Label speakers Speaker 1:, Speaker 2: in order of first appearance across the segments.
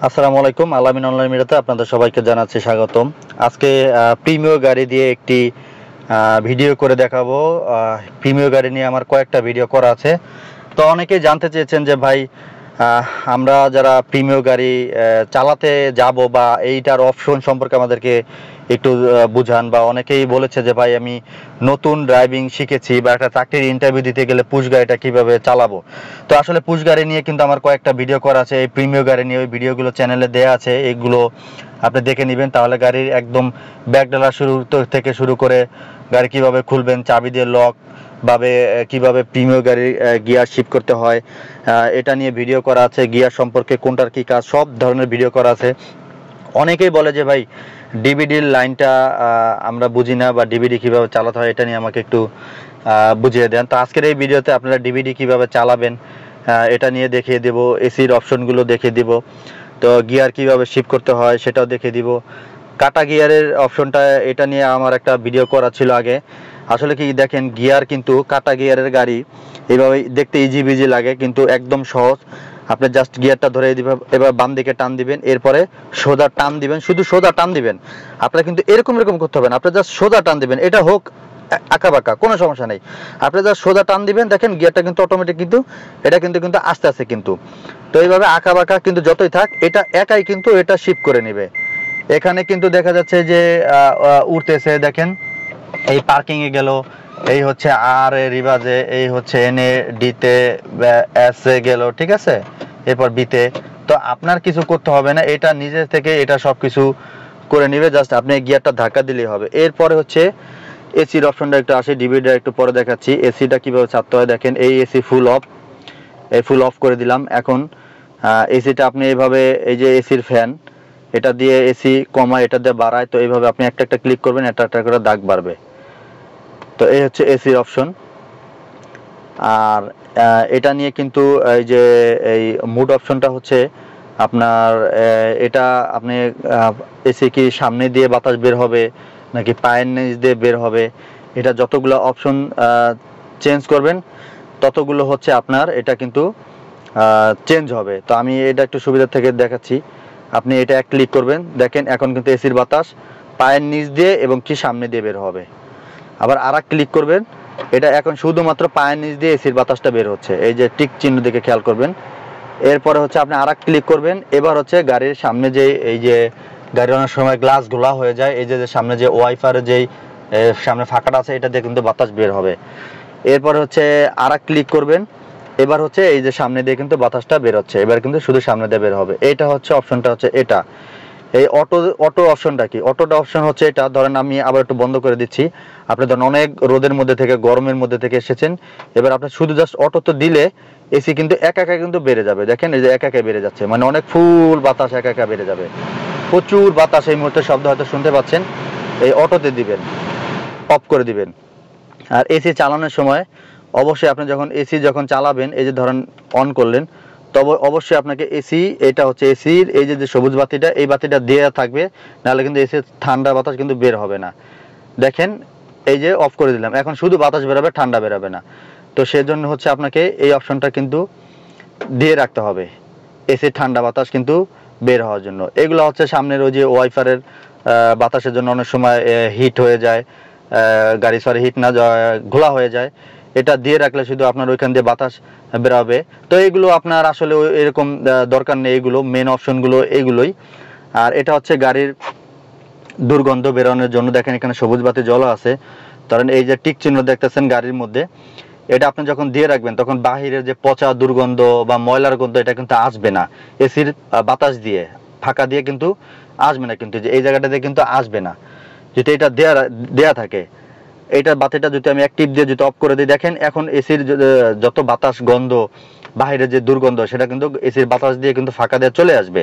Speaker 1: আসসালামু আলাইকুম। আলামিন অনলাইন মিডিয়াতে আপনাদের সবাইকে জানাচ্ছি স্বাগতম। আজকে প্রিমিয় গাড়ি দিয়ে একটি ভিডিও করে দেখাবো। প্রিমিয় গাড়ি নিয়ে আমার কয়েকটা ভিডিও করা আছে। তো অনেকেই জানতে চেয়েছেন যে ভাই, আমরা যারা প্রিমিয় গাড়ি চালাতে যাব বা এইটার অপশন সম্পর্কে আমাদেরকে একটু বুঝান, বা অনেকেই বলেছে যে ভাই আমি নতুন ড্রাইভিং শিখেছি বা একটা চাকরির ইন্টারভিউ দিতে গেলে পুশ গাড়িটা কীভাবে চালাবো। তো আসলে পুশ গাড়ি নিয়ে কিন্তু আমার কয়েকটা ভিডিও করা আছে, এই প্রিমিয় গাড়ি নিয়ে ওই ভিডিওগুলো চ্যানেলে দেওয়া আছে, এইগুলো আপনি দেখে নেবেন। তাহলে গাড়ির একদম ব্যাক ডালা থেকে শুরু করে গাড়ি কীভাবে খুলবেন, চাবি দিয়ে লক ভাবে কিভাবে প্রিমিয় গাড়ির গিয়ার শিফট করতে হয়, এটা নিয়ে ভিডিও করা আছে। গিয়ার সম্পর্কে কোনটার কী কাজ, সব ধরনের ভিডিও করা আছে। অনেকেই বলে যে ভাই ডিভিডির লাইনটা আমরা বুঝি না, বা ডিভিডি কীভাবে চালাতে হয় এটা নিয়ে আমাকে একটু বুঝিয়ে দেন। তো আজকের এই ভিডিওতে আপনারা ডিভিডি কীভাবে চালাবেন এটা নিয়ে দেখিয়ে দেব, এসির অপশনগুলো দেখিয়ে দিব, তো গিয়ার কীভাবে শিফট করতে হয় সেটাও দেখিয়ে দিব। কাটা গিয়ারের অপশনটা এটা নিয়ে আমার একটা ভিডিও করা ছিল আগে। আসলে কি দেখেন, গিয়ার কিন্তু কাটা গিয়ারের গাড়ি এইভাবে দেখতে ইজি বিজি লাগে, কিন্তু একদম সহজ। আপনি জাস্ট গিয়ারটা ধরে দিবেন, এবার বাম দিকে টান দিবেন, এরপরে সোজা টান দিবেন, শুধু সোজা টান দিবেন। আপনার কিন্তু এরকম করতে হবে না, আপনি জাস্ট সোজা টান দিবেন, এটা হোক আঁকা বাঁকা কোনো সমস্যা নেই। আপনি জাস্ট সোজা টান দিবেন, দেখেন গিয়ারটা কিন্তু অটোমেটিক কিন্তু এটা কিন্তু আস্তে আস্তে কিন্তু, তো এইভাবে আঁকা বাঁকা কিন্তু যতই থাক এটা একাই কিন্তু এটা শিফট করে নেবে। এখানে কিন্তু দেখা যাচ্ছে যে উঠতেছে, দেখেন এই পার্কিং এ গেল, এই হচ্ছে আর এ রিভাজে, এই হচ্ছে এন এ ডিতে, এস এ গেল, ঠিক আছে, এরপর বিতে। তো আপনার কিছু করতে হবে না, এটা নিজে থেকে এটা সব কিছু করে নেবে, জাস্ট আপনি গিয়ারটা ধাক্কা দিলেই হবে। এরপরে হচ্ছে এসির অপশনটা একটু আসে, ডিভিডিটা একটু পরে দেখাচ্ছি এসিটা কিভাবে ছাড়তে হয়। দেখেন এই এসি ফুল অফ, এই ফুল অফ করে দিলাম। এখন এসিটা আপনি এইভাবে, এই যে এসির ফ্যান, এটা দিয়ে এসি কমা, এটা দিয়ে বাড়ায়, তো এইভাবে আপনি একটা একটা ক্লিক করবেন, একটা একটা করে দাগ বাড়বে। তো এই হচ্ছে এসির অপশন। আর এটা নিয়ে কিন্তু এই যে এই মুড অপশনটা হচ্ছে আপনার, এটা আপনি এসি কি সামনে দিয়ে বাতাস বের হবে নাকি পায়ের নিচ দিয়ে বের হবে, এটা যতগুলো অপশন চেঞ্জ করবেন ততগুলো হচ্ছে আপনার এটা কিন্তু চেঞ্জ হবে। তো আমি এটা একটু সুবিধা থেকে দেখাচ্ছি। আপনি এটা এক ক্লিক করবেন, দেখেন এখন কিন্তু এসির বাতাস পায়ের নিচ দিয়ে এবং কি সামনে দিয়ে বের হবে। আবার আর এক ক্লিক করবেন, এটা এখন শুধুমাত্র পায়ের নিচ দিয়ে এসির বাতাসটা বের হচ্ছে, এই যে টিক চিহ্ন দিকে খেয়াল করবেন। এরপরে হচ্ছে আপনি আর এক ক্লিক করবেন, এবার হচ্ছে গাড়ির সামনে যে এই যে গাড়ির অনেক সময় গ্লাস ঘোলা হয়ে যায়, এই যে সামনে যে ওয়াইফারের যেই সামনে ফাঁকাটা আছে এটা দিয়ে কিন্তু বাতাস বের হবে। এরপর হচ্ছে আর এক ক্লিক করবেন, এবার হচ্ছে এই যে সামনে দিয়ে কিন্তু বাতাসটা বের হচ্ছে, এবার কিন্তু শুধু সামনে দিয়ে বের হবে। এইটা হচ্ছে অপশনটা হচ্ছে এটা। এই অটো অপশনটা কি, অটোটা অপশন হচ্ছে এটা, ধরেন আমি আবার একটু বন্ধ করে দিচ্ছি। আপনি ধরেন অনেক রোদের মধ্যে থেকে গরমের মধ্যে থেকে এসেছেন, এবার আপনি শুধু জাস্ট অটো তো দিলে এসি কিন্তু একা একা কিন্তু বেড়ে যাবে। দেখেন এই যে একা একা বেড়ে যাচ্ছে, মানে অনেক ফুল বাতাস একা একা বেড়ে যাবে, প্রচুর বাতাস এই মুহূর্তে শব্দ হয়তো শুনতে পাচ্ছেন। এই অটোতে দিবেন, অফ করে দিবেন। আর এসি চালানোর সময় অবশ্যই আপনি যখন এসি যখন চালাবেন, এই যে ধরেন অন করলেন, তবে অবশ্যই আপনাকে এসি, এটা হচ্ছে এসির এই যে সবুজ বাতিটা, এই বাতিটা দেওয়া থাকবে, নাহলে কিন্তু এসির ঠান্ডা বাতাস কিন্তু বের হবে না। দেখেন এই যে অফ করে দিলাম, এখন শুধু বাতাস বেরোবে, ঠান্ডা বেরোবে না। তো সেজন্য হচ্ছে আপনাকে এই অপশনটা কিন্তু দিয়ে রাখতে হবে, এসির ঠান্ডা বাতাস কিন্তু বের হওয়ার জন্য। এগুলো হচ্ছে সামনের ওই যে ওয়াইফারের বাতাসের জন্য অনেক সময় হিট হয়ে যায়, গাড়ি সরি হিট না, ঘোলা হয়ে যায়, এটা দিয়ে রাখলে শুধু আপনার ওইখান দিয়ে বাতাস বেরোবে। তো এগুলো আপনার আসলে এরকম দরকার নেই, এগুলো মেন অপশনগুলো এগুলোই। আর এটা হচ্ছে গাড়ির দুর্গন্ধ বেরোনোর জন্য, দেখেন এখানে সবুজ বাতি জ্বলা আছে, ধরেন এই যে টিক চিহ্ন দেখতেছেন গাড়ির মধ্যে, এটা আপনি যখন দিয়ে রাখবেন তখন বাহিরের যে পচা দুর্গন্ধ বা ময়লার গন্ধ এটা কিন্তু আসবে না, এসির বাতাস দিয়ে ফাঁকা দিয়ে কিন্তু আসবে না, কিন্তু যে এই জায়গাটাতে কিন্তু আসবে না যদি এটা দেয়া থাকে। এইটার বাতিটা যদি আমি অ্যাক্টিভ দিয়ে যদি অফ করে দিই, দেখেন এখন এসির যত বাতাস গন্ধ বাহিরের যে দুর্গন্ধ সেটা কিন্তু এসির বাতাস দিয়ে কিন্তু ফাঁকা দিয়ে চলে আসবে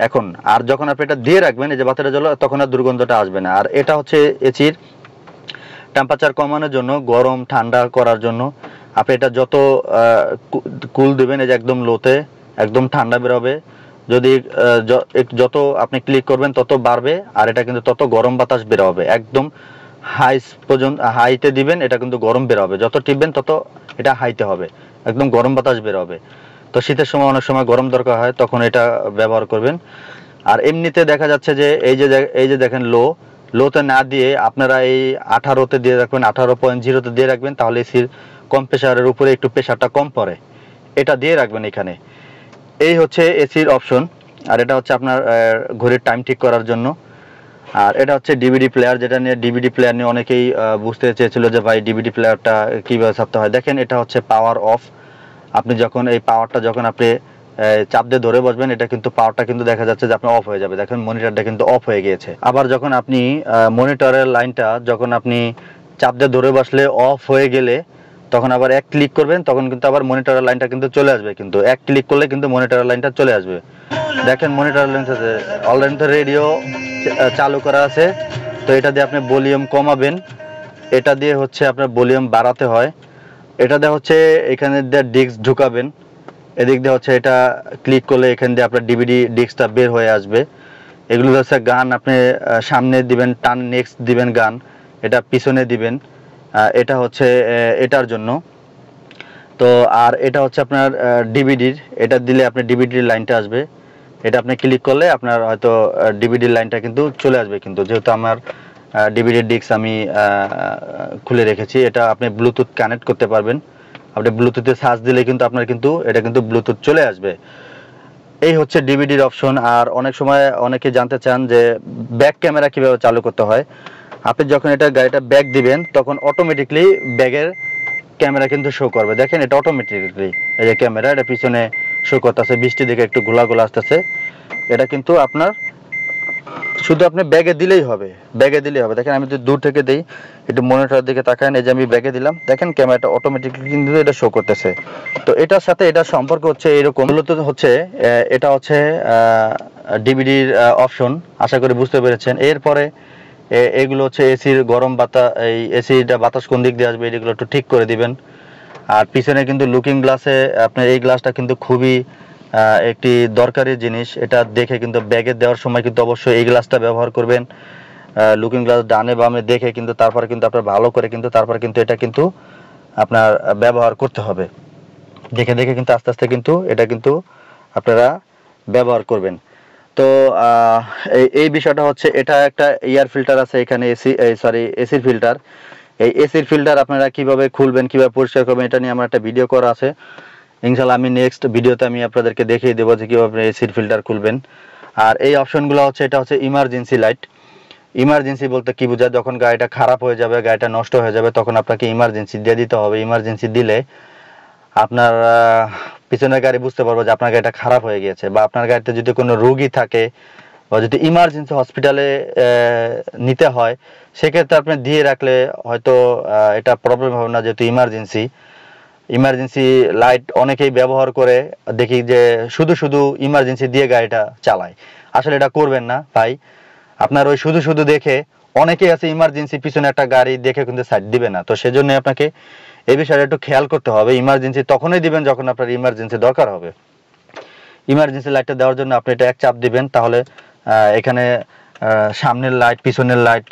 Speaker 1: এখন। আর যখন আপনি এটা দিয়ে রাখবেন, এই যে বাতিটা জ্বলো, তখন আর দুর্গন্ধটা আসবে না। আর এটা হচ্ছে এসির টেম্পারেচার কমানোর জন্য, গরম ঠান্ডা করার জন্য। আপনি এটা যত কুল দেবেন, এই যে একদম লোতে একদম ঠান্ডা বেরোবে, যদি যত আপনি ক্লিক করবেন তত বাড়বে, আর এটা কিন্তু তত গরম বাতাস বের হবে। একদম হাই পর্যন্ত হাইতে দিবেন, এটা কিন্তু গরম বের হবে, যত টিপবেন তত এটা হাইতে হবে, একদম গরম বাতাস বের হবে। তো শীতের সময় অনেক সময় গরম দরকার হয়, তখন এটা ব্যবহার করবেন। আর এমনিতে দেখা যাচ্ছে যে এই যে দেখেন লোতে না দিয়ে আপনারা এই 18তে দিয়ে রাখবেন, 18.0-তে দিয়ে রাখবেন, তাহলে এসির কম্প্রেসারের উপরে একটু প্রেশারটা কম পড়ে, এটা দিয়ে রাখবেন এখানে। এই হচ্ছে এসির অপশন। আর এটা হচ্ছে আপনার ঘড়ির টাইম ঠিক করার জন্য। আর এটা হচ্ছে ডিভিডি প্লেয়ার, যেটা নিয়ে ডিভিডি প্লেয়ার নিয়ে অনেকেই বুঝতে চেয়েছিল যে ভাই ডিভিডি প্লেয়ারটা কীভাবে ছাপতে হয়। দেখেন এটা হচ্ছে পাওয়ার অফ। আপনি যখন এই পাওয়ারটা যখন আপনি চাপ দিয়ে ধরে বসবেন, এটা কিন্তু পাওয়ারটা কিন্তু দেখা যাচ্ছে যে আপনার অফ হয়ে যাবে। দেখেন মনিটরটা কিন্তু অফ হয়ে গিয়েছে। আবার যখন আপনি মনিটরের লাইনটা যখন আপনি চাপ দিয়ে ধরে বসলে অফ হয়ে গেলে তখন আবার এক ক্লিক করবেন, তখন কিন্তু আবার মনিটরের লাইনটা কিন্তু চলে আসবে। কিন্তু এক ক্লিক করলে কিন্তু মনিটরের লাইনটা চলে আসবে। দেখেন মনিটরের লাইন আছে, অলরেডি তো রেডিও চালু করা আছে। তো এটা দিয়ে আপনি ভলিউম কমাবেন, এটা দিয়ে হচ্ছে আপনার ভলিউম বাড়াতে হয়। এটা দিয়ে হচ্ছে এখানে দিয়ে ডিস্ক ঢুকাবেন, এদিক দিয়ে হচ্ছে এটা ক্লিক করলে এখান দিয়ে আপনার ডিভিডি ডিস্কটা বের হয়ে আসবে। এগুলো হচ্ছে গান, আপনি সামনে দিবেন টান, নেক্সট দিবেন গান, এটা পিছনে দিবেন, এটা হচ্ছে এটার জন্য। তো আর এটা হচ্ছে আপনার ডিভিডির, এটা দিলে আপনার ডিভিডির লাইনটা আসবে। এটা আপনি ক্লিক করলে আপনার হয়তো ডিভিডির লাইনটা কিন্তু চলে আসবে। কিন্তু যেহেতু আমার ডিভিডির ডিস্ক আমি খুলে রেখেছি, এটা আপনি ব্লুটুথ কানেক্ট করতে পারবেন। আপনি ব্লুটুথে সার্চ দিলে কিন্তু আপনার কিন্তু এটা কিন্তু ব্লুটুথ চলে আসবে। এই হচ্ছে ডিভিডির অপশন। আর অনেক সময় অনেকে জানতে চান যে ব্যাক ক্যামেরা কিভাবে চালু করতে হয়। আপনি যখন এটা গাড়িটা ব্যাক দিবেন তখন অটোমেটিকলি ব্যাগের ক্যামেরা কিন্তু শো করবে। দেখেন এটা অটোমেটিকলি এই যে ক্যামেরা, এটা পিছনে শো করতেছে, বৃষ্টি দিকে একটু গোলা গোলা আসতেছে। এটা কিন্তু আপনার শুধু আপনি ব্যাগে দিলেই হবে, ব্যাগে দিলেই হবে। দেখেন আমি যদি দূর থেকে দিই, একটু মনিটরের দিকে তাকান, এই যে আমি ব্যাগে দিলাম, দেখেন ক্যামেরাটা অটোমেটিকলি কিন্তু এটা শো করতেছে। তো এটার সাথে এটা সম্পর্ক হচ্ছে এরকম। মূলত হচ্ছে এটা হচ্ছে ডিভিডির অপশন, আশা করি বুঝতে পেরেছেন। এরপরে এগুলো হচ্ছে এসির গরম বাতাস, এই এসিটা বাতাস কোন দিক দিয়ে আসবে এগুলো একটু ঠিক করে দিবেন। আর পিছনে কিন্তু লুকিং গ্লাসে আপনার এই গ্লাসটা কিন্তু খুবই একটি দরকারি জিনিস। এটা দেখে কিন্তু ব্যাগে দেওয়ার সময় কিন্তু অবশ্যই এই গ্লাসটা ব্যবহার করবেন। লুকিং গ্লাস ডানে বামে দেখে কিন্তু তারপরে কিন্তু আপনার ভালো করে কিন্তু তারপরে কিন্তু এটা কিন্তু আপনার ব্যবহার করতে হবে। দেখে দেখে কিন্তু আস্তে আস্তে কিন্তু এটা কিন্তু আপনারা ব্যবহার করবেন। তো এই বিষয়টা হচ্ছে, এটা একটা এয়ার ফিল্টার আছে এখানে, এসির ফিল্টার। এই এসির ফিল্টার আপনারা কিভাবে খুলবেন, কিভাবে পরিষ্কার করবেন, এটা নিয়ে আমার একটা ভিডিও করা আছে। ইনশাআল্লাহ আমি নেক্সট ভিডিওতে আমি আপনাদেরকে দেখিয়ে দেবো যে কীভাবে এসির ফিল্টার খুলবেন। আর এই অপশনগুলো হচ্ছে, এটা হচ্ছে ইমার্জেন্সি লাইট। ইমার্জেন্সি বলতে কি বোঝায়, যখন গাড়িটা খারাপ হয়ে যাবে, গাড়িটা নষ্ট হয়ে যাবে, তখন আপনাকে ইমার্জেন্সি দিয়ে দিতে হবে। ইমার্জেন্সি দিলে আপনার পিছনের গাড়ি বুঝতে পারবো যে আপনার গাড়িটা খারাপ হয়ে গিয়েছে। বা আপনার গাড়িতে যদি কোনো রোগী থাকে বা যদি ইমার্জেন্সি হসপিটালে নিতে হয়, সেক্ষেত্রে আপনি দিয়ে রাখলে হয়তো এটা প্রবলেম হবে না, যেহেতু ইমার্জেন্সি লাইট অনেকেই ব্যবহার করে দেখি যে শুধু শুধু ইমার্জেন্সি দিয়ে গাড়িটা চালায়। আসলে এটা করবেন না ভাই। আপনার ওই শুধু শুধু দেখে অনেকেই আছে ইমার্জেন্সি পিছনে একটা গাড়ি দেখে কিন্তু সাইড দিবে না। তো সেজন্য আপনাকে এই বিষয়টা একটু খেয়াল করতে হবে। ইমার্জেন্সি তখনই দিবেন যখন আপনার ইমার্জেন্সি দরকার হবে। ইমার্জেন্সি লাইটটা দেওয়ার জন্য আপনি এটা এক চাপ দিবেন, তাহলে এখানে সামনের লাইট, পিছনের লাইট,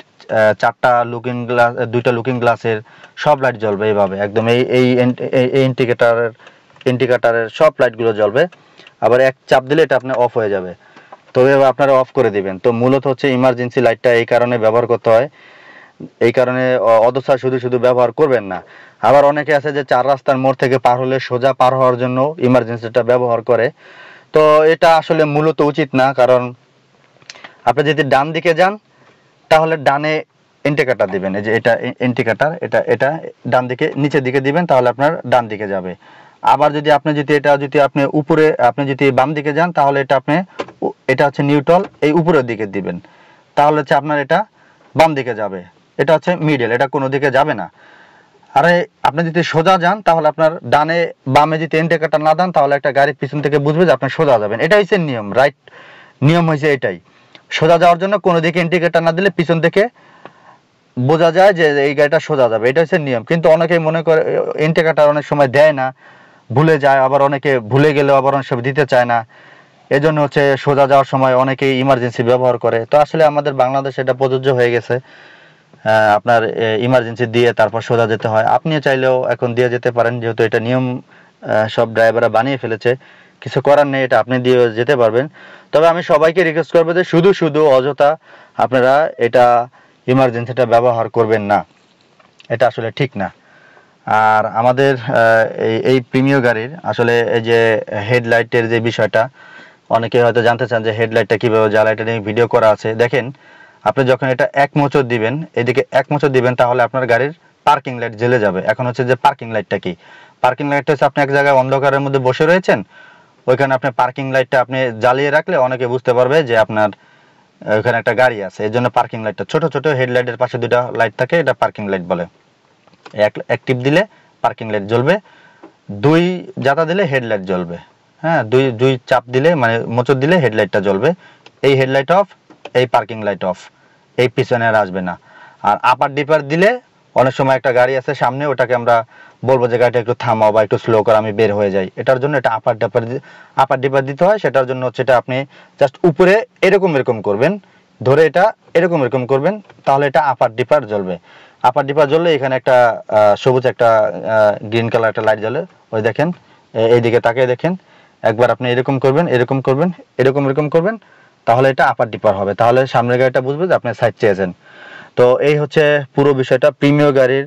Speaker 1: চারটা লুকিং গ্লাস, দুইটা লুকিং গ্লাসের সব লাইট জ্বলবে এইভাবে একদম। এই ইন্ডিকেটারের সব লাইটগুলো জ্বলবে। আবার এক চাপ দিলে এটা আপনার অফ হয়ে যাবে। তো এভাবে আপনারা অফ করে দিবেন। তো মূলত হচ্ছে ইমার্জেন্সি লাইটটা এই কারণে ব্যবহার করতে হয়, এই কারণে অযথা শুধু শুধু ব্যবহার করবেন না। আবার অনেকে আছে যে 4 রাস্তার মোড় থেকে পার হলে সোজা পার হওয়ার জন্য ইমার্জেন্সিটা ব্যবহার করে। তো এটা আসলে মূলত উচিত না, কারণ আপনি যদি ডান দিকে যান তাহলে ডানে ইন্ডিকেটর দিবেন, এই যে এটা ইন্ডিকেটর, এটা ডান দিকে নিচের দিকে দিবেন, তাহলে আপনার ডান দিকে যাবে। আবার যদি আপনি উপরে, আপনি যদি বাম দিকে যান তাহলে এটা হচ্ছে নিউট্রাল, এই উপরের দিকে দিবেন, তাহলে হচ্ছে আপনার এটা বাম দিকে যাবে। এটা হচ্ছে মিডল, এটা কোনো দিকে যাবে না। আরে আপনি যদি সোজা যান তাহলে আপনার ডানে বামে যদি ইন্ডিকেটর না দেন তাহলে একটা গাড়ির পিছন থেকে বুঝবে যে আপনি সোজা যাবেন। এটা হচ্ছে নিয়ম, রাইট নিয়ম হয়েছে এটাই। সোজা যাওয়ার জন্য কোনো দিকে ইন্ডিকেটর না দিলে পিছন থেকে বোঝা যায় যে এই গাড়িটা সোজা যাবে, এটা হচ্ছে নিয়ম। কিন্তু অনেকেই মনে করে ইন্ডিকেটর অনেক সময় দেয় না, ভুলে যায়। আবার অনেকে ভুলে গেলেও আবার অনেক সময় দিতে চায় না। এজন্য হচ্ছে সোজা যাওয়ার সময় অনেকেই ইমার্জেন্সি ব্যবহার করে। তো আসলে আমাদের বাংলাদেশে এটা প্রযোজ্য হয়ে গেছে, আপনার ইমার্জেন্সি দিয়ে তারপর সোজা যেতে হয়। আপনিও চাইলেও এখন দিয়ে যেতে পারেন, যেহেতু এটা নিয়ম সব ড্রাইভাররা বানিয়ে ফেলেছে, কিছু করার নেই, এটা আপনি দিয়ে যেতে পারবেন। তবে আমি সবাইকে রিকোয়েস্ট করবো যে শুধু শুধু অযথা আপনারা এটা ইমার্জেন্সিটা ব্যবহার করবেন না, এটা আসলে ঠিক না। আর আমাদের এই প্রিমিয় গাড়ির আসলে এই যে হেডলাইটের যে বিষয়টা, অনেকে হয়তো জানতে চান যে হেডলাইটটা কীভাবে জ্বালায়, এটা নিয়ে ভিডিও করা আছে। দেখেন, আপনি যখন এটা এক মোচড় দিবেন, এদিকে এক মোচড় দিবেন, তাহলে আপনার গাড়ির পার্কিং লাইট জ্বলে যাবে। এখন হচ্ছে যে পার্কিং লাইটটা কি, পার্কিং লাইটটা হচ্ছে আপনি এক জায়গায় অন্ধকারের মধ্যে বসে রয়েছেন, ওইখানে আপনি পার্কিং লাইটটা আপনি জ্বালিয়ে রাখলে অনেকে বুঝতে পারবে যে আপনার ওইখানে একটা গাড়ি আছে। এই জন্য পার্কিং লাইটটা, ছোট ছোট হেডলাইটের পাশে দুটা লাইট থাকে, এটা পার্কিং লাইট বলে। এক টিপ দিলে পার্কিং লাইট জ্বলবে, দুই জাতা দিলে হেডলাইট জ্বলবে। হ্যাঁ, দুই চাপ দিলে মানে মোচড় দিলে হেডলাইটটা জ্বলবে। এই হেডলাইট অফ, এই পার্কিং লাইট অফ, এই পিছনে আর আসবে না। আর আপার ডিপার দিলে অনেক সময় একটা গাড়ি আছে সামনে, ওটাকে আমরা বলবো যে গাড়িটা একটু থামাও বা একটু স্লো করো, আমি বের হয়ে যাই। এটার জন্য এটা আপার ডিপার দিতে হয়। সেটার জন্য হচ্ছে এটা আপনি জাস্ট উপরে এরকম করবেন, ধরে এটা এরকম করবেন, তাহলে এটা আপার ডিপার জ্বলবে। আপার ডিপার জ্বললে এখানে একটা সবুজ একটা গ্রিন কালার একটা লাইট জ্বলে, ওই দেখেন, এইদিকে তাকিয়ে দেখেন। একবার আপনি এরকম করবেন, তাহলে এটা আপার ডিপার হবে, তাহলে সামনের গাড়িটা বুঝবে যে আপনি সাইড চেয়েছেন। তো এই হচ্ছে পুরো বিষয়টা প্রিমিয় গাড়ির।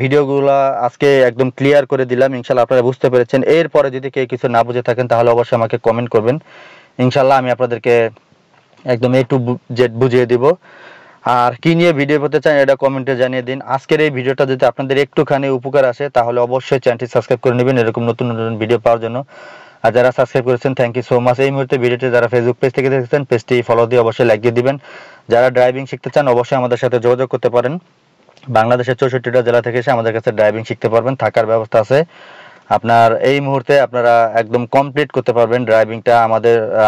Speaker 1: ভিডিওগুলো আজকে একদম ক্লিয়ার করে দিলাম, ইনশাল্লাহ আপনারা বুঝতে পেরেছেন। এরপরে যদি কেউ কিছু না বুঝে থাকেন তাহলে অবশ্যই আমাকে কমেন্ট করবেন, ইনশাল্লাহ আমি আপনাদেরকে একদম A to Z বুঝিয়ে দিব। আর কি নিয়ে ভিডিও করতে চান এটা কমেন্টে জানিয়ে দিন। আজকের এই ভিডিওটা যদি আপনাদের একটুখানি উপকার আসে তাহলে অবশ্যই চ্যানেলটি সাবস্ক্রাইব করে নেবেন এরকম নতুন নতুন ভিডিও পাওয়ার জন্য। আর যারা সাবস্ক্রাইব করেছেন থ্যাংক ইউ সো মাচ। এই মুহূর্তে ভিডিওটি যারা ফেসবুক পেজ থেকে দেখছেন পেজটি ফলো দিয়ে অবশ্যই লাইক দিয়ে দিবেন। যারা ড্রাইভিং শিখতে চান অবশ্যই আমাদের সাথে যোগাযোগ করতে পারেন। বাংলাদেশের 64টা জেলা থেকে এসে আমাদের কাছে ড্রাইভিং শিখতে পারবেন, থাকার ব্যবস্থা আছে। আপনার এই মুহূর্তে আপনারা একদম কমপ্লিট করতে পারবেন ড্রাইভিংটা।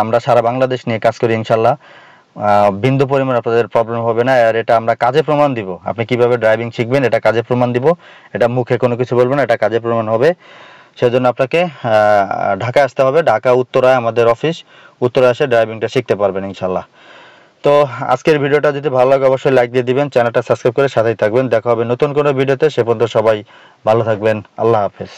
Speaker 1: আমরা সারা বাংলাদেশ নিয়ে কাজ করি ইনশাল্লাহ, বিন্দু পরিমাণ আপনাদের প্রবলেম হবে না। আর এটা আমরা কাজে প্রমাণ দিব, আপনি কিভাবে ড্রাইভিং শিখবেন এটা কাজে প্রমাণ দিব। এটা মুখে কোনো কিছু বলবো না, এটা কাজে প্রমাণ হবে। সেজন্য আপনাকে ঢাকা আসতে হবে, ঢাকা উত্তরায় আমাদের অফিস, উত্তরায় এসে ড্রাইভিংটা শিখতে পারবেন ইনশাল্লাহ। তো আজকের ভিডিওটা যদি ভালো লাগে অবশ্যই লাইক দিয়ে দিবেন, চ্যানেলটা সাবস্ক্রাইব করে সাথেই থাকবেন। দেখা হবে নতুন কোনো ভিডিওতে, সে পর্যন্ত সবাই ভালো থাকবেন। আল্লাহ হাফেজ।